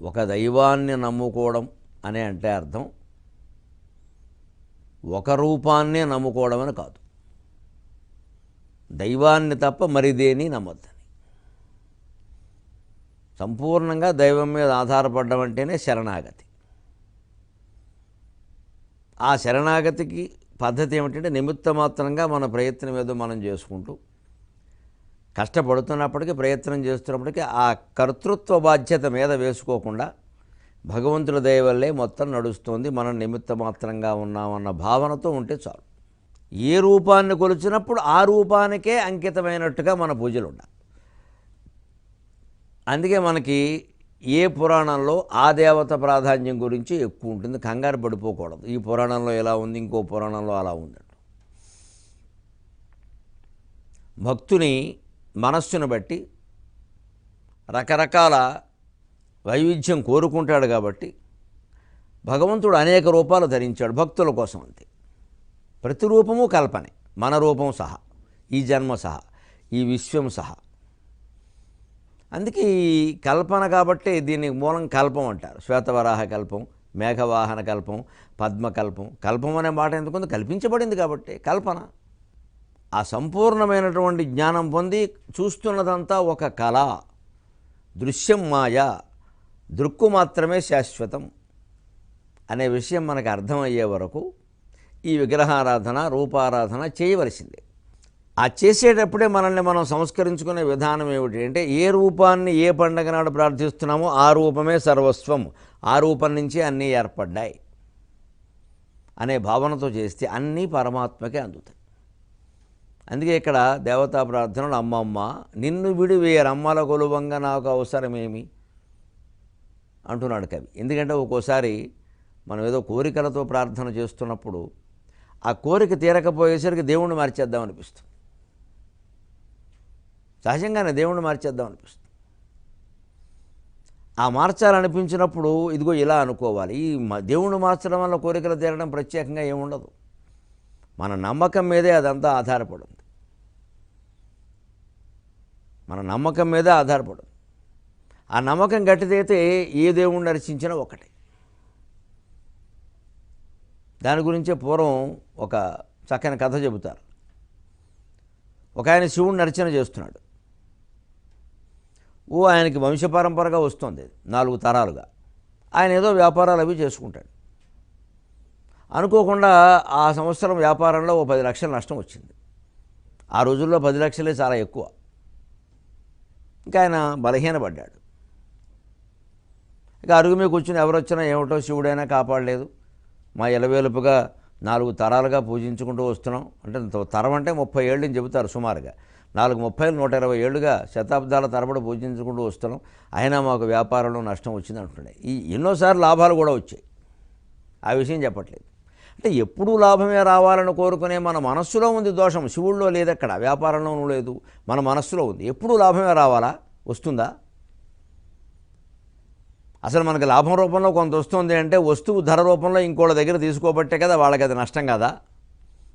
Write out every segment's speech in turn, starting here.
ఒక దైవాన్ని నమ్ముకోవడం అనే అంటే అర్థం ఒక రూపాన్నే నమ్ముకోవడం అని కాదు. దైవాన్ని తప్ప మరిదేని నమ్మొద్దని. సంపూర్ణంగా దైవం మీద ఆధారపడడం అంటేనే శరణాగతి. ఆ శరణాగతికి పద్ధతి ఏమిటంటే నిమిత్త మాత్రంగా మన ప్రయత్నం ఏదో మనం చేసుకుంటూ కష్టపడుతున్నప్పటికీ ప్రయత్నం చేస్తున్నప్పటికీ ఆ కర్తృత్వ బాధ్యత మీద వేసుకోకుండా భగవంతుడి దయ వల్లే మొత్తం నడుస్తుంది, మనం నిమిత్త మాత్రంగా ఉన్నామన్న భావనతో ఉంటే చాలు. ఏ రూపాన్ని కొలిచినప్పుడు ఆ రూపానికే అంకితమైనట్టుగా మన పూజలు ఉండాలి. అందుకే మనకి ఏ పురాణంలో ఆ దేవత ప్రాధాన్యం గురించి ఎక్కువ ఉంటుంది. కంగారు పడిపోకూడదు, ఈ పురాణంలో ఎలా ఉంది ఇంకో పురాణంలో అలా ఉందంట. భక్తుని మనస్సును బట్టి రకరకాల వైవిధ్యం కోరుకుంటాడు కాబట్టి భగవంతుడు అనేక రూపాలు ధరించాడు భక్తుల కోసం. అంతే, ప్రతి రూపము కల్పనే, మన రూపం సహా, ఈ జన్మ సహా, ఈ విశ్వం సహా. అందుకే ఈ కల్పన కాబట్టి దీనికి మూలం కల్పం అంటారు. శ్వేతవరాహ కల్పం, మేఘవాహన కల్పం, పద్మకల్పం. కల్పం అనే మాట ఎందుకుంది? కల్పించబడింది కాబట్టి కల్పన. ఆ సంపూర్ణమైనటువంటి జ్ఞానం పొంది చూస్తున్నదంతా ఒక కళ, దృశ్యం మాయ, దృక్కు మాత్రమే శాశ్వతం అనే విషయం మనకు అర్థమయ్యే వరకు ఈ విగ్రహారాధన రూపారాధన చేయవలసిందే. ఆ చేసేటప్పుడే మనల్ని మనం సంస్కరించుకునే విధానం ఏమిటి అంటే, ఏ రూపాన్ని ఏ పండగ నాడు ప్రార్థిస్తున్నామో ఆ రూపమే సర్వస్వం, ఆ రూపం నుంచి అన్నీ ఏర్పడ్డాయి అనే భావనతో చేస్తే అన్నీ పరమాత్మకే అందుతాయి. అందుకే ఇక్కడ దేవతా ప్రార్థనలు అమ్మమ్మ నిన్ను విడి వేరమ్మల కొలువంగా నాకు అవసరమేమి అంటున్నాడు కవి. ఎందుకంటే ఒక్కోసారి మనం ఏదో కోరికలతో ప్రార్థన చేస్తున్నప్పుడు ఆ కోరిక తీరకపోయేసరికి దేవుణ్ణి మార్చేద్దాం అనిపిస్తుంది. సహజంగానే దేవుణ్ణి మార్చేద్దాం అనిపిస్తుంది. ఆ మార్చాలనిపించినప్పుడు ఇదిగో ఇలా అనుకోవాలి. ఈ దేవుణ్ణి మార్చడం వల్ల కోరికలు తీరడం ప్రత్యేకంగా ఏముండదు. మన నమ్మకం మీదే అదంతా ఆధారపడింది. మన నమ్మకం మీదే ఆధారపడింది. ఆ నమ్మకం గట్టిదైతే ఏ దేవుణ్ణి అర్చించినా ఒకటే. దాని గురించే పూర్వం ఒక చక్కని కథ చెబుతారు. ఒక ఆయన శివుణ్ణి అర్చన చేస్తున్నాడు. ఆయనకి వంశపరంపరగా వస్తుంది 4 తరాలుగా. ఆయన ఏదో వ్యాపారాలు అవి చేసుకుంటాడు. అనుకోకుండా ఆ సంవత్సరం వ్యాపారంలో 10 లక్షల నష్టం వచ్చింది. ఆ రోజుల్లో 10 లక్షలే చాలా ఎక్కువ. ఇంకా ఆయన బలహీనపడ్డాడు. ఇక అరుగు మీద కూర్చుని ఎవరొచ్చినా ఏమిటో శివుడైనా కాపాడలేదు, మా ఎలవేలుపుగా 4 తరాలుగా పూజించుకుంటూ వస్తున్నాం. అంటే తరం అంటే 30 ఏళ్ళు అని చెబుతారు సుమారుగా. 430 120 ఏళ్ళుగా శతాబ్దాల తరబడి పూజించుకుంటూ వస్తున్నాం, అయినా మాకు వ్యాపారంలో నష్టం వచ్చింది అంటున్నాడు. ఎన్నోసార్లు లాభాలు కూడా వచ్చాయి, ఆ విషయం చెప్పట్లేదు. అంటే ఎప్పుడూ లాభమే రావాలని కోరుకునే మన మనస్సులో ఉంది దోషం. శివుల్లో లేదు, అక్కడ వ్యాపారంలోనూ లేదు, మన మనస్సులో ఉంది. ఎప్పుడూ లాభమే రావాలా? వస్తుందా? అసలు మనకి లాభం రూపంలో కొంత వస్తుంది అంటే వస్తువు ధర రూపంలో ఇంకోళ్ళ దగ్గర తీసుకోబట్టే కదా వాళ్ళకి అది నష్టం కదా.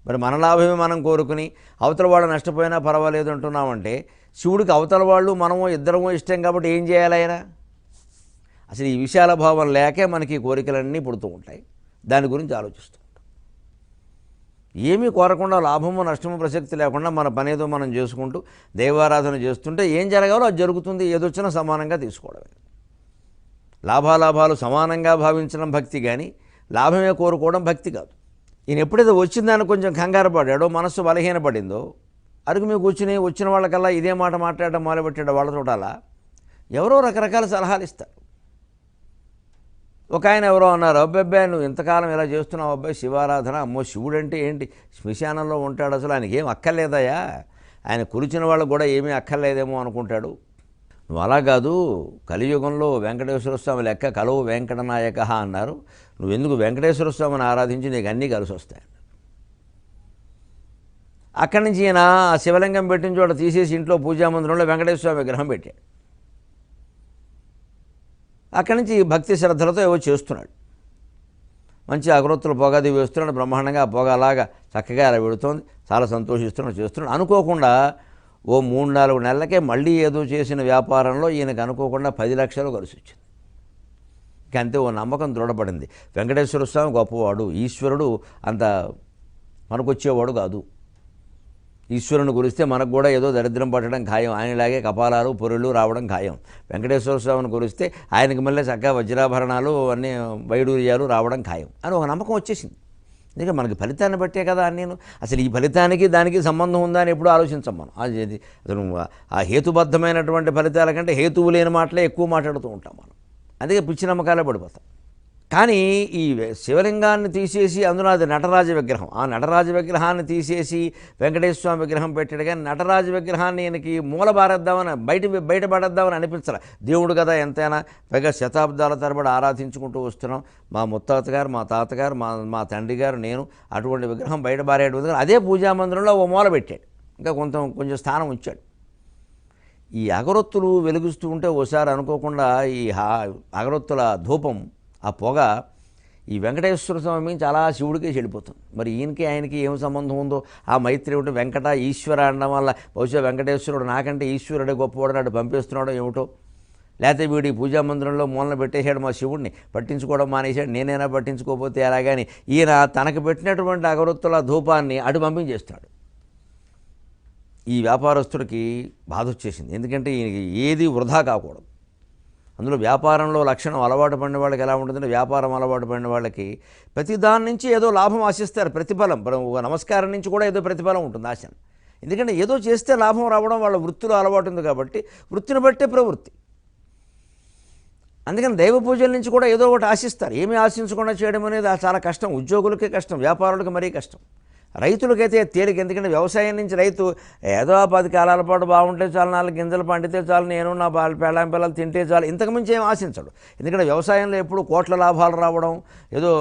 మరి మన లాభమే మనం కోరుకుని అవతల వాళ్ళు నష్టపోయినా పర్వాలేదు అంటున్నామంటే శివుడికి అవతల వాళ్ళు మనము ఇద్దరము ఇష్టం కాబట్టి ఏం చేయాలి ఆయన? అసలు ఈ విశాల భావం లేకే మనకి కోరికలన్నీ పుడుతూ ఉంటాయి. దాని గురించి ఆలోచిస్తూ ఉంటాం. ఏమీ కోరకుండా లాభము నష్టము ప్రసక్తి లేకుండా మన పనేదో మనం చేసుకుంటూ దైవారాధన చేస్తుంటే ఏం జరగాలో అది జరుగుతుంది. ఏదొచ్చినా సమానంగా తీసుకోవడమే. లాభాలాభాలు సమానంగా భావించడం భక్తి, కానీ లాభమే కోరుకోవడం భక్తి కాదు. ఈయన ఎప్పుడైతే వచ్చిందని కొంచెం కంగారు పడ్డాడో, మనస్సు బలహీనపడిందో, అరుగు మీద కూర్చుని వచ్చిన వాళ్ళకల్లా ఇదే మాట మాట్లాడడం మొదలుపెట్టాడు. వాళ్ళతోటలా ఎవరో రకరకాల సలహాలు ఇస్తారు. ఒక ఆయన ఎవరో అన్నారు, అబ్బాయి నువ్వు ఇంతకాలం ఇలా చేస్తున్నావు అబ్బాయి శివారాధన, అమ్మో శివుడు అంటే ఏంటి, శ్మశానంలో ఉంటాడు, అసలు ఆయనకి ఏం అక్కర్లేదయా, ఆయన కొలిచిన వాళ్ళకు కూడా ఏమీ అక్కర్లేదేమో అనుకుంటాడు. నువ్వు అలా కాదు, కలియుగంలో వెంకటేశ్వర స్వామి లెక్క కలువు వెంకటనాయక అన్నారు, నువ్వెందుకు వెంకటేశ్వర స్వామిని ఆరాధించి నీకు అన్నీ కలిసి వస్తాయి. అక్కడి నుంచి ఈయన శివలింగం పెట్టిన చోట తీసేసి ఇంట్లో పూజామందిరంలో వెంకటేశ్వర స్వామి విగ్రహం పెట్టాడు. అక్కడి నుంచి భక్తి శ్రద్ధలతో ఏవో చేస్తున్నాడు. మంచి అగరొత్తులు పొగది వేస్తున్నాడు బ్రహ్మాండంగా. ఆ పొగ అలాగా చక్కగా అలా పెడుతోంది, చాలా సంతోషిస్తున్నాడు, చేస్తున్నాడు. అనుకోకుండా ఓ 3-4 నెలలకే మళ్ళీ ఏదో చేసిన వ్యాపారంలో ఈయనకు అనుకోకుండా 10 లక్షలు కలిసి వచ్చింది. అంతే ఓ నమ్మకం దృఢపడింది. వెంకటేశ్వర స్వామి గొప్పవాడు, ఈశ్వరుడు అంత మనకొచ్చేవాడు కాదు. ఈశ్వరుని గురిస్తే మనకు కూడా ఏదో దరిద్రం పట్టడం ఖాయం, ఆయనలాగే కపాలాలు పొరుళ్ళు రావడం ఖాయం. వెంకటేశ్వర స్వామిని గురిస్తే ఆయనకి మళ్ళీ చక్కగా వజ్రాభరణాలు అన్నీ వైడూర్యాలు రావడం ఖాయం అని ఒక నమ్మకం వచ్చేసింది. ఎందుకంటే మనకి ఫలితాన్ని బట్టే కదా నేను అసలు ఈ ఫలితానికి దానికి సంబంధం ఉందా అని ఎప్పుడూ ఆలోచించాం మనం. అది అసలు ఆ హేతుబద్ధమైనటువంటి ఫలితాల కంటే హేతువు లేని మాటలే ఎక్కువ మాట్లాడుతూ ఉంటాం మనం. అందుకే పిచ్చి నమ్మకాలే పడిపోతాం. కానీ ఈ శివలింగాన్ని తీసేసి అందులో అది నటరాజ విగ్రహం, ఆ నటరాజ విగ్రహాన్ని తీసేసి వెంకటేశ్వర స్వామి విగ్రహం పెట్టాడు. కానీ నటరాజ విగ్రహాన్ని ఈయనకి మూల బారేద్దామని బయటపడేద్దామని అనిపించాలి. దేవుడు కదా ఎంతైనా, పైగా శతాబ్దాల తరబడి ఆరాధించుకుంటూ వస్తున్నాం. మా ముత్తాత గారు, మా తాతగారు, మా తండ్రి గారు, నేను అటువంటి విగ్రహం బయట బారేయడం అదే పూజామందిరంలో ఓ మూల పెట్టాడు, ఇంకా కొంచెం స్థానం ఉంచాడు. ఈ అగరొత్తులు వెలుగుస్తూ ఉంటే ఓసారి అనుకోకుండా ఈ అగరొత్తుల ధూపం, ఆ పొగ ఈ వెంకటేశ్వర స్వామి చాలా శివుడికే చెడిపోతుంది. మరి ఈయనకి ఆయనకి ఏం సంబంధం ఉందో ఆ మైత్రి ఏమిటో, వెంకట ఈశ్వర అనడం వల్ల బహుశా వెంకటేశ్వరుడు నాకంటే ఈశ్వరుడే గొప్పవాడు నాడు పంపిస్తున్నాడో ఏమిటో, లేకపోతే వీడి పూజా మందిరంలో మూలన పెట్టేశాడు మా శివుడిని, పట్టించుకోవడం మానేశాడు, నేనైనా పట్టించుకోకపోతే ఎలాగని ఈయన తనకు పెట్టినటువంటి అగరొత్తుల ధూపాన్ని అటు పంపించేస్తున్నాడు. ఈ వ్యాపారస్తుడికి బాధ వచ్చేసింది. ఎందుకంటే ఈయనకి ఏది వృధా కాకూడదు. అందులో వ్యాపారంలో లక్షణం అలవాటు పడిన వాళ్ళకి ఎలా ఉంటుందంటే, వ్యాపారం అలవాటు పడిన వాళ్ళకి ప్రతి దాని నుంచి ఏదో లాభం ఆశిస్తారు, ప్రతిఫలం. నమస్కారం నుంచి కూడా ఏదో ప్రతిఫలం ఉంటుంది ఆశ. ఎందుకంటే ఏదో చేస్తే లాభం రావడం వాళ్ళ వృత్తిలో అలవాటు ఉంది కాబట్టి వృత్తిని బట్టే ప్రవృత్తి. అందుకని దైవ పూజల నుంచి కూడా ఏదో ఒకటి ఆశిస్తారు. ఏమీ ఆశించకుండా చేయడం అనేది చాలా కష్టం. ఉద్యోగులకే కష్టం, వ్యాపారులకు మరీ కష్టం. రైతులకైతే తేలిక. ఎందుకంటే వ్యవసాయం నుంచి రైతు ఏదో 10 కాలాల పాటు బాగుంటే చాలు, 4 గింజలు పండితే చాలు, నేను నా పెళ్ళాం పిల్లలు తింటే చాలు, ఇంతకుమించి ఏం ఆశించడు. ఎందుకంటే వ్యవసాయంలో ఎప్పుడు కోట్ల లాభాలు రావడం, ఏదో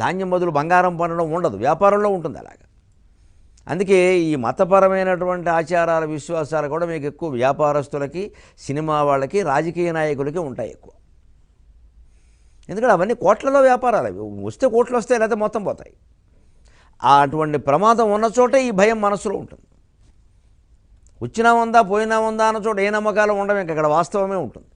ధాన్యం బదులు బంగారం పండడం ఉండదు. వ్యాపారంలో ఉంటుంది అలాగా. అందుకే ఈ మతపరమైనటువంటి ఆచారాల విశ్వాసాలు కూడా మీకు ఎక్కువ వ్యాపారస్తులకి, సినిమా వాళ్ళకి, రాజకీయ నాయకులకి ఉంటాయి ఎక్కువ. ఎందుకంటే అవన్నీ కోట్లలో వ్యాపారాలు. అవి వస్తే కోట్లు వస్తాయి, లేకపోతే మొత్తం పోతాయి. అటువంటి ప్రమాదం ఉన్న చోటే ఈ భయం మనసులో ఉంటుంది. వచ్చినా ఉందా పోయినా ఉందా అన్న చోట ఏ నమ్మకాలు ఉండవు, ఇంకా అక్కడ వాస్తవమే ఉంటుంది.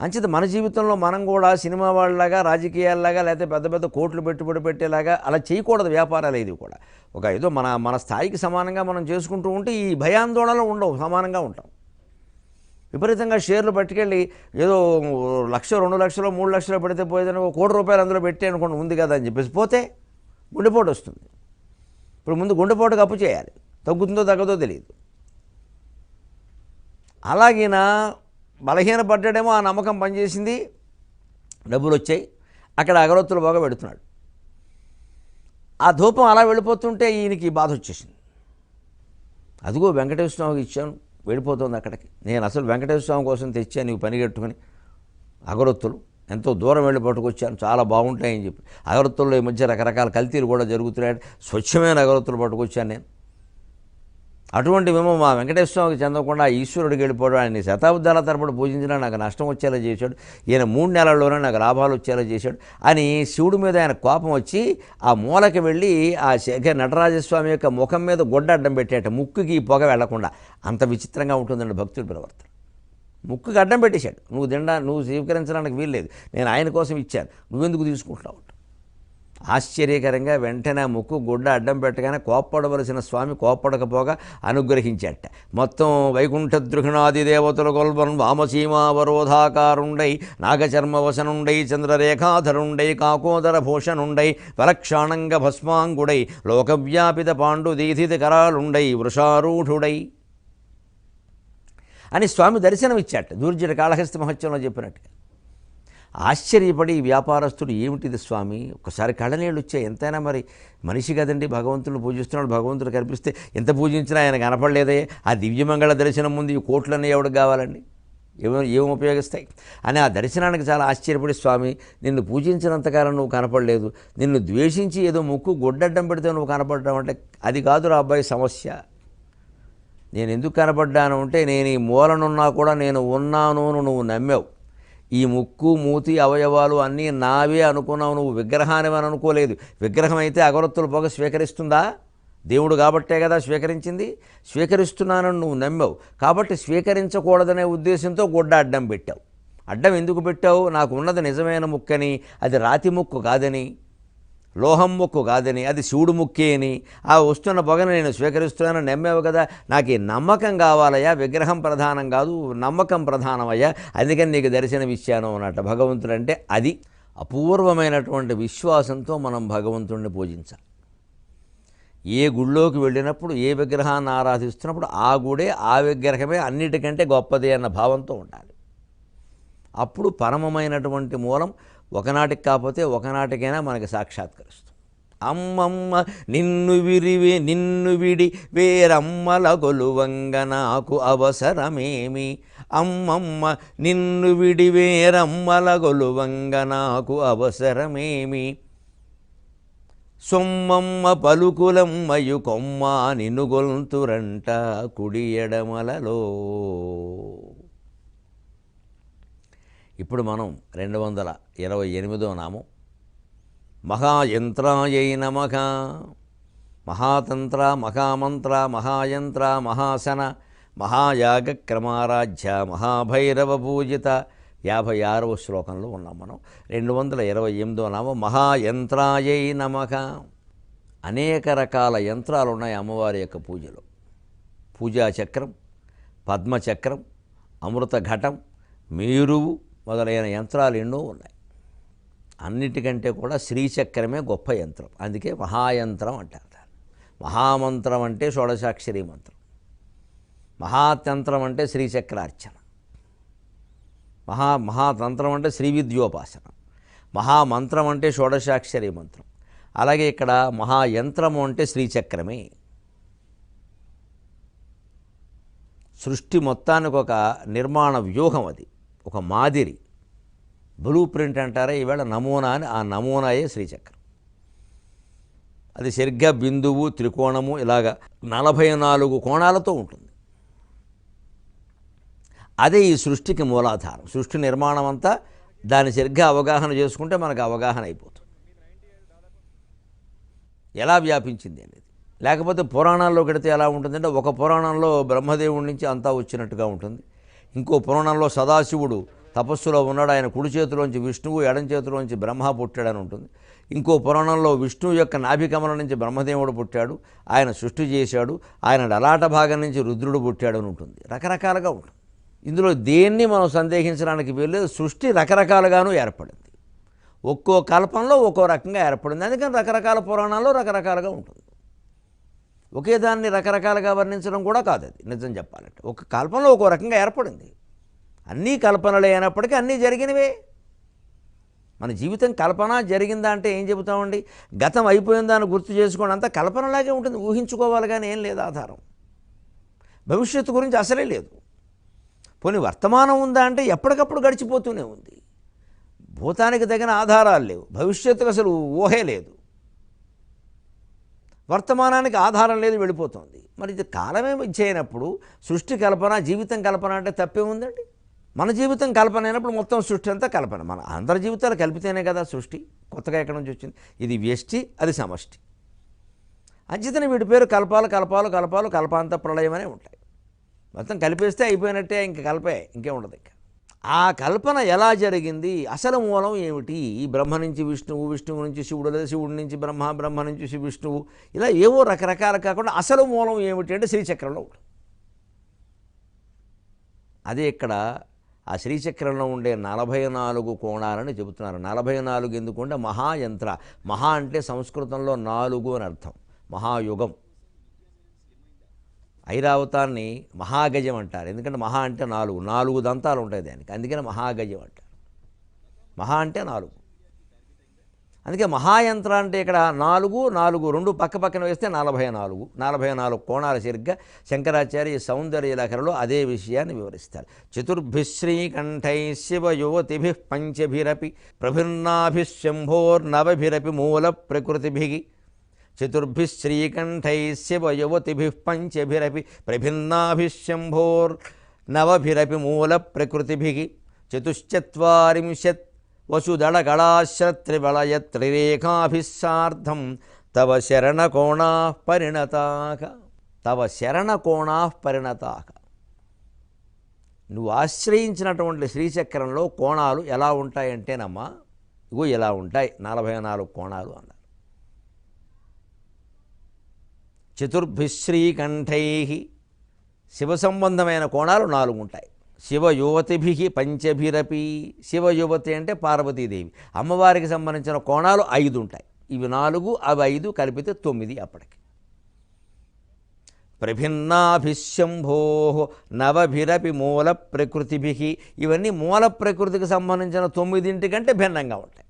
అంచేత మన జీవితంలో మనం కూడా సినిమా వాళ్ళలాగా, రాజకీయాల్లాగా, లేకపోతే పెద్ద పెద్ద కోట్లు పెట్టుబడి పెట్టేలాగా అలా చేయకూడదు. వ్యాపారాలు ఇది కూడా ఒక ఏదో మన స్థాయికి సమానంగా మనం చేసుకుంటూ ఉంటే ఈ భయాందోళనలు ఉండవు, సమానంగా ఉంటాం. విపరీతంగా షేర్లు పట్టుకెళ్ళి ఏదో 1,00,000, 2,00,000, 3,00,000 పెడితే పోయేదని ₹1 కోటి అందులో పెట్టి అనుకోండి ఉంది కదా అని చెప్పేసి పోతే గుండెపోటు వస్తుంది. ఇప్పుడు ముందు గుండెపోటుకు అప్పు చేయాలి, తగ్గుతుందో తగ్గదో తెలియదు. అలాగినా బలహీన పడ్డాడేమో, ఆ నమ్మకం పనిచేసింది, డబ్బులు వచ్చాయి, అక్కడ అగరొత్తులు బాగా పెడుతున్నాడు. ఆ ధూపం అలా వెళ్ళిపోతుంటే ఈయనకి బాధ వచ్చేసింది. అదిగో వెంకటేశ్వర స్వామికి ఇచ్చాను, వెళ్ళిపోతుంది అక్కడికి. నేను అసలు వెంకటేశ్వర స్వామి కోసం తెచ్చాను, నీవు పని కట్టుకుని అగరొత్తులు ఎంతో దూరం వెళ్ళి పట్టుకొచ్చాను, చాలా బాగుంటాయని చెప్పి. అగరొత్తుల్లో ఈ మధ్య రకరకాల కల్తీలు కూడా జరుగుతున్నాయి. స్వచ్ఛమైన అగరొత్తులు పట్టుకొచ్చాను నేను. అటువంటివేమో మా వెంకటేశ్వర స్వామికి చెందకుండా ఈశ్వరుడికి వెళ్ళిపోవడం, ఆయన శతాబ్దాల తరబడి పూజించినా నాకు నష్టం వచ్చేలా చేశాడు, ఈయన 3 నెలల్లోనే నాకు లాభాలు వచ్చేలా చేశాడు అని శివుడి మీద ఆయన కోపం వచ్చి ఆ మూలకి వెళ్ళి ఆ శేఖర్ నటరాజస్వామి యొక్క ముఖం మీద గొడ్డ అడ్డం పెట్టేట, ముక్కుకి ఈ పొగ వెళ్లకుండా. అంత విచిత్రంగా ఉంటుందండి భక్తుడి ప్రవర్తన. ముక్కుకి అడ్డం పెట్టేశాడు. నువ్వు స్వీకరించడానికి వీల్లేదు, నేను ఆయన కోసం ఇచ్చాను, నువ్వెందుకు తీసుకుంటున్నావు? ఆశ్చర్యకరంగా వెంటనే ముక్కు గుడ్డ అడ్డం పెట్టగానే కోప్పడవలసిన స్వామి కోప్పడకపోగా అనుగ్రహించాట. మొత్తం వైకుంఠ దృఘనాది దేవతల గొల్వన్ వామసీమావరోధాకారుండై, నాగచర్మవసనుండై, చంద్రరేఖాధరుండై, కాకోదర భూషణుండై, వలక్షాణంగ భస్మాంగుడై, లోకవ్యాపిత పాండుదీధిత కరాలుండై, వృషారూఢుడై అని స్వామి దర్శనమిచ్చాట. దూర్జటి కాళహస్తి మహత్యంలో చెప్పినట్టుగా. ఆశ్చర్యపడి వ్యాపారస్తుడు, ఏమిటిది స్వామి, ఒకసారి కళ్ళనీళ్ళు వచ్చాయి. ఎంతైనా మరి మనిషి కదండి, భగవంతుడు పూజిస్తున్నాడు, భగవంతుడు కనిపిస్తే ఎంత పూజించినా ఆయన కనపడలేదే, ఆ దివ్యమంగళ దర్శనం ముందు ఈ కోట్లన్నీ ఎవడికి కావాలండి, ఏం ఉపయోగిస్తాయి అని ఆ దర్శనానికి చాలా ఆశ్చర్యపడి, స్వామి నిన్ను పూజించినంతకాలం నువ్వు కనపడలేదు, నిన్ను ద్వేషించి ఏదో ముక్కు గొడ్డడ్డం పెడితే నువ్వు కనపడ్డావు అంటే అది కాదురా అబ్బాయి సమస్య. నేను ఎందుకు కనపడ్డాను అంటే, నేను ఈ మూలనున్నా కూడా నేను ఉన్నాను నువ్వు నమ్మావు. ఈ ముక్కు మూతి అవయవాలు అన్నీ నావే అనుకున్నావు, నువ్వు విగ్రహానివని అనుకోలేదు. విగ్రహం అయితే అగరొత్తుల పొగ స్వీకరిస్తుందా? దేవుడు కాబట్టే కదా స్వీకరించింది. స్వీకరిస్తున్నానని నువ్వు నమ్మావు కాబట్టి స్వీకరించకూడదనే ఉద్దేశంతో గొడ్డ అడ్డం పెట్టావు. అడ్డం ఎందుకు పెట్టావు? నాకు ఉన్నది నిజమైన ముక్కని, అది రాతి ముక్కు కాదని, లోహం ముక్కు కాదని, అది శివుడు ముక్కే అని, ఆ వస్తున్న పొగను నేను స్వీకరిస్తున్నానని నమ్మావు కదా. నాకు ఈ నమ్మకం కావాలయ్యా, విగ్రహం ప్రధానం కాదు, నమ్మకం ప్రధానమయ్యా, అందుకని నీకు దర్శనం ఇచ్చాను అన్నట్టు భగవంతుడు. అంటే అది అపూర్వమైనటువంటి విశ్వాసంతో మనం భగవంతుడిని పూజించాలి. ఏ గుళ్ళోకి వెళ్ళినప్పుడు, ఏ విగ్రహాన్ని ఆరాధిస్తున్నప్పుడు ఆ గుడే, ఆ విగ్రహమే అన్నిటికంటే గొప్పది అన్న భావంతో ఉండాలి. అప్పుడు పరమమైనటువంటి మూలం ఒకనాటికి కాకపోతే ఒకనాటికైనా మనకి సాక్షాత్కరిస్తుంది. అమ్మమ్మ నిన్ను విడి వేరమ్మల గొలువంగ నాకు అవసరమేమి, అమ్మమ్మ నిన్ను విడి వేరమ్మల గొలువంగ నాకు అవసరమేమి, సొమ్మమ్మ పలుకులమ్మయు కొమ్మ నినుగొల్తురంట కుడి ఎడమలలో. ఇప్పుడు మనం 228వ నామం మహాయంత్రాయై నమః. మహాతంత్ర, మహామంత్ర, మహాయంత్ర, మహాసన, మహాయాగక్రమారాధ్య, మహాభైరవ పూజిత. 56వ శ్లోకంలో ఉన్నాం మనం. 228వ నామం మహాయంత్రాయై నమః. అనేక రకాల యంత్రాలు ఉన్నాయి అమ్మవారి యొక్క పూజలో. పూజాచక్రం, పద్మచక్రం, అమృత ఘటం, మేరువు మొదలైన యంత్రాలు ఎన్నో ఉన్నాయి. అన్నిటికంటే కూడా శ్రీచక్రమే గొప్ప యంత్రం, అందుకే మహాయంత్రం అంటారు దాన్ని. మహామంత్రం అంటే షోడశాక్షరి మంత్రం, మహాతంత్రం అంటే శ్రీచక్రార్చన, మహాతంత్రం అంటే శ్రీ విద్యోపాసన, మహామంత్రం అంటే షోడశాక్షరి మంత్రం. అలాగే ఇక్కడ మహాయంత్రము అంటే శ్రీచక్రమే. సృష్టి మొత్తానికి ఒక నిర్మాణ వ్యూహం, అది ఒక మాదిరి, బ్లూ ప్రింట్ అంటారా ఈవేళ, నమూనా అని. ఆ నమూనాయే శ్రీచక్రం. అది సరిగ్గా బిందువు, త్రికోణము ఇలాగా 44 కోణాలతో ఉంటుంది. అదే ఈ సృష్టికి మూలాధారం. సృష్టి నిర్మాణం అంతా దాన్ని సరిగ్గా అవగాహన చేసుకుంటే మనకు అవగాహన అయిపోతుంది ఎలా వ్యాపించింది అనేది. లేకపోతే పురాణాల్లో కడితే ఎలా ఉంటుందంటే, ఒక పురాణంలో బ్రహ్మదేవుడి నుంచి అంతా వచ్చినట్టుగా ఉంటుంది, ఇంకో పురాణంలో సదాశివుడు తపస్సులో ఉన్నాడు, ఆయన కుడి చేతిలోంచి విష్ణువు, ఎడం చేతిలోంచి బ్రహ్మ పుట్టాడని ఉంటుంది. ఇంకో పురాణంలో విష్ణువు యొక్క నాభికమల నుంచి బ్రహ్మదేవుడు పుట్టాడు, ఆయన సృష్టి చేశాడు, ఆయన లలాట భాగం నుంచి రుద్రుడు పుట్టాడు అని ఉంటుంది. రకరకాలుగా ఉంటుంది. ఇందులో దేన్ని మనం సందేహించడానికి వీల్లేదు. సృష్టి రకరకాలుగాను ఏర్పడింది, ఒక్కో కల్పంలో ఒక్కో రకంగా ఏర్పడింది. అందుకని రకరకాల పురాణాల్లో రకరకాలుగా ఉంటుంది. ఒకే దాన్ని రకరకాలుగా వర్ణించడం కూడా కాదు అది, నిజం చెప్పాలంటే. ఒక కల్పనలో ఒక్కో రకంగా ఏర్పడింది. అన్నీ కల్పనలే అయినప్పటికీ అన్నీ జరిగినవే. మన జీవితం కల్పన జరిగిందా అంటే ఏం చెబుతామండి? గతం అయిపోయిన దాన్ని గుర్తు చేసుకోండి, అంతా కల్పనలాగే ఉంటుంది. ఊహించుకోవాలి కానీ ఏం లేదు ఆధారం. భవిష్యత్తు గురించి అసలే లేదు. పోనీ వర్తమానం ఉందా అంటే ఎప్పటికప్పుడు గడిచిపోతూనే ఉంది. భూతానికి తగిన ఆధారాలు లేవు, భవిష్యత్తుకు అసలు ఊహే లేదు, వర్తమానానికి ఆధారం లేదు, వెళ్ళిపోతుంది. మరి ఇది కాలమే ఇచ్చేయనప్పుడు సృష్టి కల్పన, జీవితం కల్పన అంటే తప్పే ఉందండి? మన జీవితం కల్పన అయినప్పుడు మొత్తం సృష్టి అంతా కల్పన. మన అందరి జీవితాలు కలిపితేనే కదా సృష్టి. కొత్తగా ఎక్కడి నుంచి వచ్చింది? ఇది వ్యష్టి, అది సమష్టి. అంచేతనే వీటి పేరు కల్పాలు, కల్పాలు, కల్పాలు, కల్పాంత ప్రళయం అనే ఉంటాయి. మొత్తం కలిపేస్తే అయిపోయినట్టే, ఇంక కల్పే, ఇంకేం ఉండదు. ఇంకా ఆ కల్పన ఎలా జరిగింది, అసలు మూలం ఏమిటి? ఈ బ్రహ్మ నుంచి విష్ణువు, విష్ణువు నుంచి శివుడు, లేదా శివుడి నుంచి బ్రహ్మ, బ్రహ్మ నుంచి విష్ణువు, ఇలా ఏవో రకరకాలు కాకుండా అసలు మూలం ఏమిటి అంటే శ్రీచక్రంలో ఉంటుంది. అదే ఇక్కడ ఆ శ్రీచక్రంలో ఉండే 44 కోణాలని చెబుతున్నారు. 44 ఎందుకంటే మహాయంత్ర. మహా అంటే సంస్కృతంలో 4 అని అర్థం. మహాయుగం. ఐరావతాన్ని మహాగజం అంటారు, ఎందుకంటే మహా అంటే 4 దంతాలు ఉంటాయి దానికి, అందుకని మహాగజం అంటారు. మహా అంటే 4. అందుకే మహాయంత్ర అంటే ఇక్కడ 4 రెండు పక్క పక్కన వేస్తే 44 కోణాలు. సరిగ్గా శంకరాచార్య సౌందర్య లహరిలో అదే విషయాన్ని వివరిస్తారు. చతుర్భిశ్రీకంఠై శివ యువతిభిః పంచభిరపి ప్రభిర్నాభిశంభోర్నవభిరపి మూల ప్రకృతిభిః. చతుర్భిశ్రీకంఠై శివ యువతిభిః పంచభిరపి ప్రభిర్నాభిశంభోర్నవభిరపి మూల ప్రకృతిభిః. చతుశ్చత్వారింశత్ వసుదళగళాశ్రత్రివలయత్రిరేఖాభిస్సార్ధం తవ శరణకోణాః పరిణతాః. తవ శరణకోణాః పరిణతాః. నువ్వు ఆశ్రయించినటువంటి శ్రీచక్రంలో కోణాలు ఎలా ఉంటాయంటేనమ్మా, ఇగో ఇలా ఉంటాయి 44 కోణాలు అన్నారు. చతుర్భిశ్రీకంఠై, శివ సంబంధమైన కోణాలు 4 ఉంటాయి. శివయువతిభి పంచభిరపి, శివయువతి అంటే పార్వతీదేవి, అమ్మవారికి సంబంధించిన కోణాలు 5 ఉంటాయి. ఇవి 4, అవి 5 కలిపితే 9 అప్పటికి. ప్రభిన్నాభిశంభో నవభిరపి మూల ప్రకృతిభి, ఇవన్నీ మూల ప్రకృతికి సంబంధించిన 9 కంటే భిన్నంగా ఉంటాయి.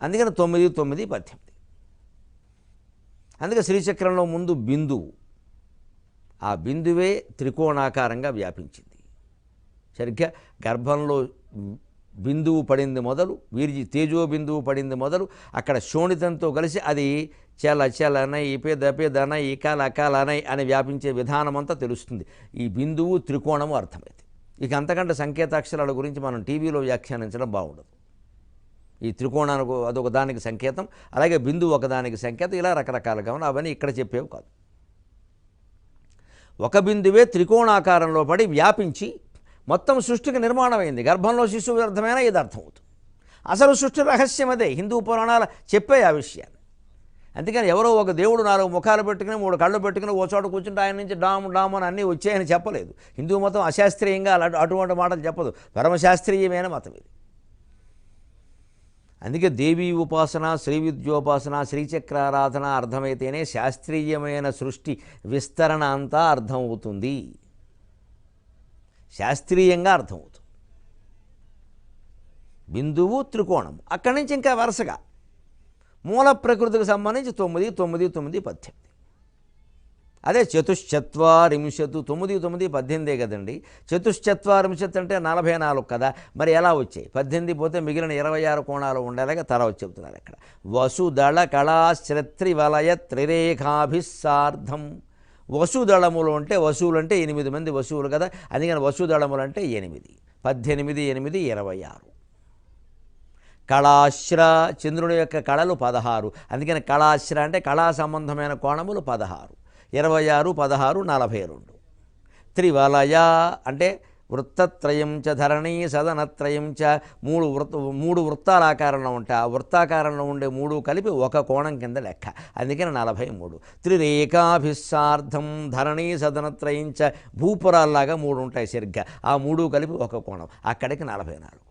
అందుకని 9, 9, 18. అందుకే శ్రీచక్రంలో ముందు బిందువు, ఆ బిందువే త్రికోణాకారంగా వ్యాపించింది. సరిగ్గా గర్భంలో బిందువు పడింది మొదలు, వీరి తేజో బిందువు పడింది మొదలు, అక్కడ శోణితంతో కలిసి అది చల చలనై పెదపెదనై ఇకాల అకాలనై అని వ్యాపించే విధానం అంతా తెలుస్తుంది. ఈ బిందువు త్రికోణము అర్థమైంది. ఇక అంతకంటే సంకేతాక్షరాల గురించి మనం టీవీలో వ్యాఖ్యానించడం బాగుండదు. ఈ త్రికోణానికి అదొక దానికి సంకేతం, అలాగే బిందువు ఒకదానికి సంకేతం, ఇలా రకరకాలుగా ఉన్నాయి. అవన్నీ ఇక్కడ చెప్పేవి కాదు. ఒక బిందువే త్రికోణాకారంలో పడి వ్యాపించి మొత్తం సృష్టికి నిర్మాణమైంది. గర్భంలో శిశువు అర్థమైనా ఇది అర్థమవుతుంది. అసలు సృష్టి రహస్యం అదే. హిందూ పురాణాలు చెప్పే ఆ విషయాన్ని. అందుకని ఎవరో ఒక దేవుడు 4 ముఖాలు పెట్టుకుని 3 కళ్ళు పెట్టుకుని ఓ చోట కూర్చుంటే ఆయన నుంచి డామ్ అని అన్నీ వచ్చాయని చెప్పలేదు. హిందూ మతం అశాస్త్రీయంగా అటువంటి మాటలు చెప్పదు. పరమశాస్త్రీయమైన మతం ఇది. అందుకే దేవీ ఉపాసన, శ్రీ విద్యోపాసన, శ్రీచక్రారాధన అర్థమైతేనే శాస్త్రీయమైన సృష్టి విస్తరణ అంతా అర్థమవుతుంది, శాస్త్రీయంగా అర్థమవుతుంది. బిందువు త్రికోణం, అక్కడి నుంచి ఇంకా వరుసగా మూల ప్రకృతికి సంబంధించి 9, 9, 9, 18. అదే చతుశ్చత్వారింశతు, 9, 9, 18 కదండి. చతుశ్చత్వారింశత్ అంటే 44 కదా. మరి ఎలా వచ్చాయి? 18 పోతే మిగిలిన 26 కోణాలు ఉండేలాగా తర్వాత చెబుతున్నారు ఇక్కడ. వసుదళ కళాశ్రత్రి వలయ త్రిరేఖాభిస్సార్థం. వసుదళములు అంటే వసువులు అంటే 8 మంది వసువులు కదా. అందుకని వసుదళములు అంటే 8, 18, 8, 26. కళాశ్ర, చంద్రుని యొక్క కళలు 16. అందుకని కళాశ్ర అంటే కళా సంబంధమైన కోణములు 16, 26, 16, 42. త్రివలయ అంటే వృత్తత్రయం చ ధరణీ సదనత్రయం చ, 3 వృత్తాల ఆకారంలో ఉంటాయి. ఆ వృత్తాకారంలో ఉండే 3 కలిపి ఒక కోణం కింద లెక్క. అందుకని 43. త్రిరేఖాభిస్సార్థం ధరణీ సదనత్రయం చ, భూపురాల్లాగా 3 ఉంటాయి సరిగ్గా. ఆ 3 కలిపి ఒక కోణం, అక్కడికి 44.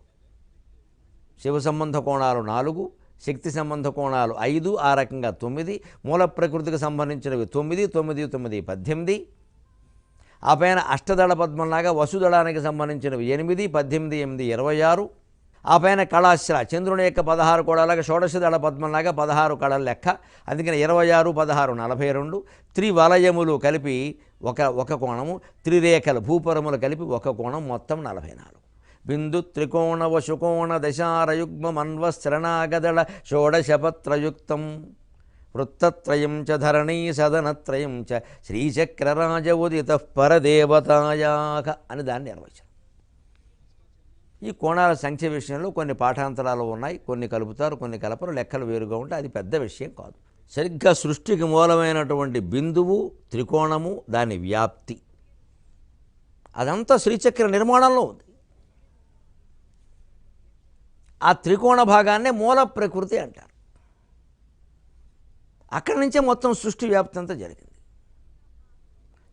శివ సంబంధ కోణాలు 4, శక్తి సంబంధ కోణాలు 5, ఆ రకంగా 9. మూల ప్రకృతికి సంబంధించినవి 9, 9, 9, 18. ఆ పైన అష్టదళ పద్మంలాగా వసుదళానికి సంబంధించినవి 8, 18, 8, 26. ఆ పైన కళాశ్ర, చంద్రుని యొక్క 16 కోణాలాగా షోడశదళ పద్మంలాగా 16 కళల లెక్క. అందుకని 26, 16, 42. త్రివలయములు కలిపి ఒక కోణము, త్రిరేఖలు భూపురములు కలిపి ఒక కోణం, మొత్తం 44. బిందు త్రికోణ వశుకోణ దశారయుగ్మన్వశరణాగదళ షోడశపత్రయుక్తం వృత్తత్రయం చ ధరణీ సదనత్రయం చ శ్రీచక్రరాజ ఉదిత పరదేవతాయాక అని దాన్ని నిర్వచనం. ఈ కోణాల సంఖ్య విషయంలో కొన్ని పాఠాంతరాలు ఉన్నాయి, కొన్ని కలుపుతారు, కొన్ని కలపరు, లెక్కలు వేరుగా ఉంటాయి. అది పెద్ద విషయం కాదు. సరిగ్గా సృష్టికి మూలమైనటువంటి బిందువు త్రికోణము, దాని వ్యాప్తి, అదంతా శ్రీచక్ర నిర్మాణంలో ఉంది. ఆ త్రికోణ భాగాన్నే మూల ప్రకృతి అంటారు. అక్కడి నుంచే మొత్తం సృష్టి వ్యాప్తి అంతా జరిగింది.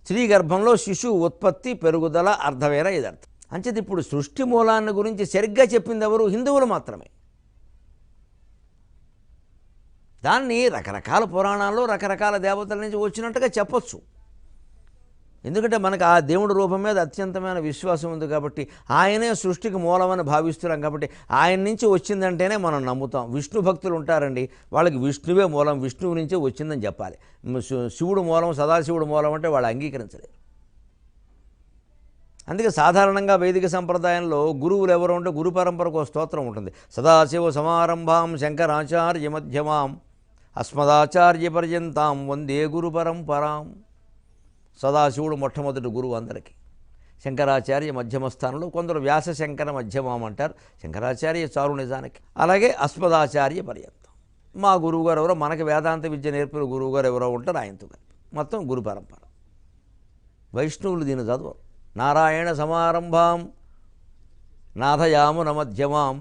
స్త్రీ గర్భంలో శిశువు ఉత్పత్తి, పెరుగుదల అర్థమేనా ఇది అర్థం. అంచేది ఇప్పుడు సృష్టి మూలాన్ని గురించి సరిగ్గా చెప్పింది ఎవరు? హిందువులు మాత్రమే. దాన్ని రకరకాల పురాణాల్లో రకరకాల దేవతల నుంచి వచ్చినట్టుగా చెప్పొచ్చు. ఎందుకంటే మనకు ఆ దేవుడి రూపం మీద అత్యంతమైన విశ్వాసం ఉంది కాబట్టి, ఆయనే సృష్టికి మూలమని భావిస్తున్నాం కాబట్టి ఆయన నుంచి వచ్చిందంటేనే మనం నమ్ముతాం. విష్ణు భక్తులు ఉంటారండి, వాళ్ళకి విష్ణువే మూలం, విష్ణువు నుంచే వచ్చిందని చెప్పాలి. శివుడు మూలం, సదాశివుడు మూలం అంటే వాళ్ళు అంగీకరించలేరు. అందుకే సాధారణంగా వైదిక సంప్రదాయంలో గురువులు ఎవరు ఉంటే గురు పరంపరకు స్తోత్రం ఉంటుంది. సదాశివ సమారంభాం శంకరాచార్య మధ్యమాం అస్మదాచార్య పర్యంతాం వందే గురు పరంపరాం. సదాశివుడు మొట్టమొదటి గురువు అందరికీ. శంకరాచార్య మధ్యమ స్థానంలో, కొందరు వ్యాస శంకర మధ్యమాం అంటారు. శంకరాచార్య చారు నిజానికి. అలాగే అస్మదాచార్య పర్యంతం. మా గురువుగారు ఎవరో, మనకి వేదాంత విద్య నేర్పిన గురువుగారు ఎవరో ఉంటారు, ఆయనతో కలిపి మొత్తం గురు పరంపర. వైష్ణవులు దీన్ని చదవరు. నారాయణ సమారంభాం నాథయామున మధ్యమాం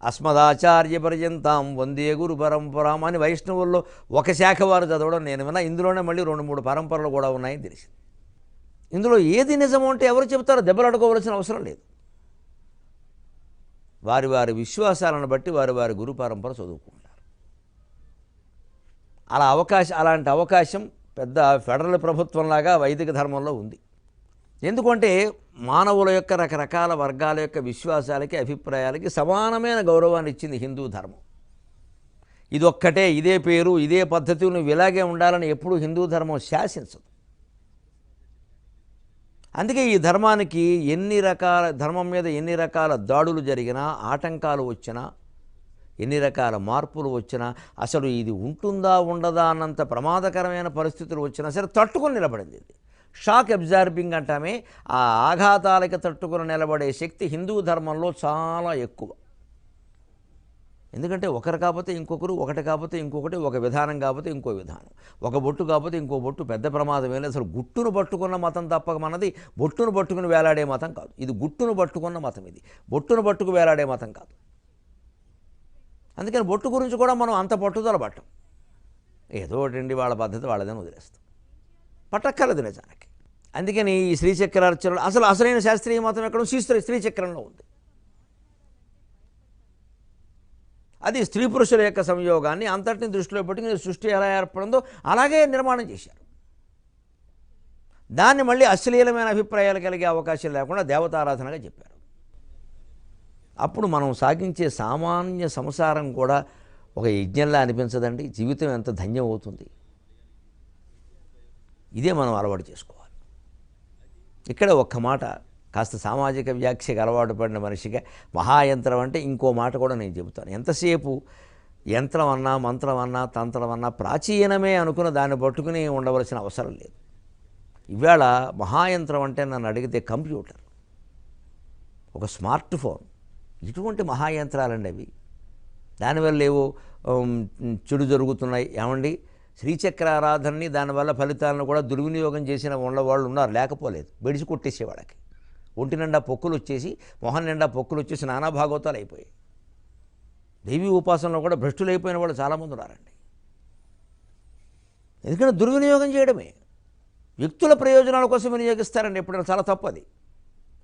అస్మదాచార్య పర్యంతాం వందే గురు పరంపరాం అని వైష్ణవుల్లో ఒక శాఖ వారు చదవడం నేను విన్నా. ఇందులోనే మళ్ళీ 2-3 పరంపరలు కూడా ఉన్నాయని తెలిసింది. ఇందులో ఏది నిజమో అంటే ఎవరు చెబుతారో దెబ్బలాడుకోవాల్సిన అవసరం లేదు. వారి వారి విశ్వాసాలను బట్టి వారి వారి గురు పరంపర చదువుకుంటారు. అలాంటి అవకాశం పెద్ద ఫెడరల్ ప్రభుత్వంలాగా వైదిక ధర్మంలో ఉంది. ఎందుకంటే మానవుల యొక్క రకరకాల వర్గాల యొక్క విశ్వాసాలకి అభిప్రాయాలకి సమానమైన గౌరవాన్ని ఇచ్చింది హిందూ ధర్మం. ఇదొక్కటే, ఇదే పేరు, ఇదే పద్ధతి, నువ్వు ఇలాగే ఉండాలని ఎప్పుడూ హిందూ ధర్మం శాసించదు. అందుకే ఈ ధర్మానికి ధర్మం మీద ఎన్ని రకాల దాడులు జరిగినా, ఆటంకాలు వచ్చినా, ఎన్ని రకాల మార్పులు వచ్చినా, అసలు ఇది ఉంటుందా ఉండదా అన్నంత ప్రమాదకరమైన పరిస్థితులు వచ్చినా సరే తట్టుకొని నిలబడింది. ఇది షాక్ అబ్జార్బింగ్ అంటామే. ఆ ఆఘాతాలకి తట్టుకొని నిలబడే శక్తి హిందూ ధర్మంలో చాలా ఎక్కువ. ఎందుకంటే ఒకరు కాకపోతే ఇంకొకరు, ఒకటి కాకపోతే ఇంకొకటి, ఒక విధానం కాకపోతే ఇంకో విధానం, ఒక బొట్టు కాకపోతే ఇంకో బొట్టు, పెద్ద ప్రమాదం లేదు. అసలు గుట్టును పట్టుకున్న మతం తప్ప మనది బొట్టును పట్టుకుని వేలాడే మతం కాదు. ఇది గుట్టును పట్టుకున్న మతం, ఇది బొట్టును పట్టుకు వేలాడే మతం కాదు. అందుకని బొట్టు గురించి కూడా మనం అంత పట్టుదల పట్టం. ఏదో ఒకటి వాళ్ళ పద్ధతి వాళ్ళదని వదిలేస్తాం, పట్టక్కర్లేదు నిజానికి. అందుకని ఈ శ్రీచక్రార్చనలు అసలైన శాస్త్రీయ మతం ఎక్కడ శ్రీచక్రంలో ఉంది. అది స్త్రీ పురుషుల యొక్క సంయోగాన్ని అంతటిని దృష్టిలో పెట్టుకుని సృష్టి ఎలా ఏర్పడిందో అలాగే నిర్మాణం చేశారు. దాన్ని మళ్ళీ అశ్లీలమైన అభిప్రాయాలు కలిగే అవకాశం లేకుండా దేవతారాధనగా చెప్పారు. అప్పుడు మనం సాగించే సామాన్య సంసారం కూడా ఒక యజ్ఞంలా అనిపించదండి. జీవితం ఎంత ధన్యం అవుతుంది. ఇదే మనం అలవాటు చేసుకోవాలి. ఇక్కడ ఒక్క మాట, కాస్త సామాజిక వ్యాఖ్యకు అలవాటు పడిన మనిషిగా మహాయంత్రం అంటే ఇంకో మాట కూడా నేను చెబుతాను. ఎంతసేపు యంత్రం అన్నా, మంత్రం అన్నా, తంత్రం అన్నా ప్రాచీనమే అనుకున్న దాన్ని పట్టుకుని ఉండవలసిన అవసరం లేదు. ఇవాళ మహాయంత్రం అంటే నన్ను అడిగితే కంప్యూటర్, ఒక స్మార్ట్ ఫోన్, ఇటువంటి మహాయంత్రాలండి అవి. దానివల్ల ఏవో చెడు జరుగుతున్నాయి. ఏమండి, శ్రీచక్రారాధనని దానివల్ల ఫలితాలను కూడా దుర్వినియోగం చేసిన వాళ్ళు ఉన్నారు, లేకపోలేదు. బెడిసి కొట్టేసే వాళ్ళకి ఒంటి నిండా పొక్కులు వచ్చేసి, మొహం నిండా పొక్కులు వచ్చేసి నానా భాగవతాలు అయిపోయాయి. దేవీ ఉపాసనలో కూడా భ్రష్టులైపోయిన వాళ్ళు చాలామంది ఉన్నారండి. ఎందుకంటే దుర్వినియోగం చేయడమే. వ్యక్తుల ప్రయోజనాల కోసం వినియోగిస్తారండి ఎప్పుడైనా, చాలా తప్పది.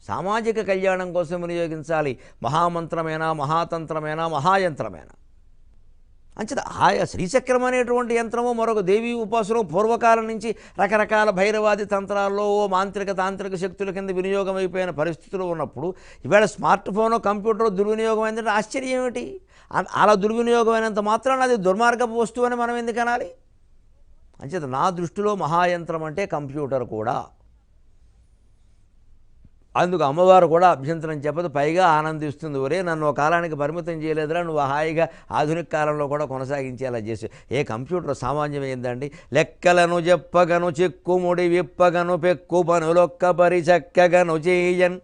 సామాజిక కళ్యాణం కోసం వినియోగించాలి. మహామంత్రమేనా, మహాతంత్రమేనా, మహాయంత్రమేనా. అంచేత ఆయా శ్రీచక్రం అనేటువంటి యంత్రము మరొక దేవీ ఉపాసన పూర్వకాలం నుంచి రకరకాల భైరవాది తంత్రాల్లో మాంత్రిక తాంత్రిక శక్తుల కింద వినియోగం అయిపోయిన పరిస్థితులు ఉన్నప్పుడు ఇవాళ స్మార్ట్ ఫోన్ కంప్యూటర్ దుర్వినియోగం అయిందంటే ఆశ్చర్యం ఏమిటి? అలా దుర్వినియోగం అయినంత మాత్రాన అది దుర్మార్గపు వస్తువు అని మనం ఎందుకు అనాలి? అంచేత నా దృష్టిలో మహాయంత్రం అంటే కంప్యూటర్ కూడా. అందుకు అమ్మవారు కూడా అభ్యంతరం చెప్పదు, పైగా ఆనందిస్తుంది. ఒరే, నన్ను ఒక కాలానికి పరిమితం చేయలేదురా, నువ్వు హాయిగా ఆధునిక కాలంలో కూడా కొనసాగించేలా చేసి. ఏ కంప్యూటర్ సామాన్యమైందండి? లెక్కలను చెప్పగను, చెక్కుముడి విప్పగను, పెక్కు పనులొక్క పరి చక్కగను చేయన్,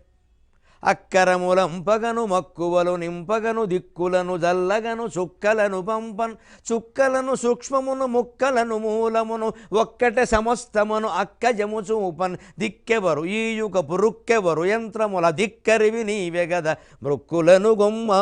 అక్కరములంపగను, మక్కువలు నింపగను, దిక్కులను జల్లగను, చుక్కలను పంపన్, చుక్కలను సూక్ష్మమును, ముక్కలను మూలమును, ఒక్కటే సమస్తమును అక్కజము చూపన్, దిక్కెవరు ఈయుకపు రుక్కెవరు యంత్రముల దిక్కరివి నీవెగద మృక్కులను గొమ్మా.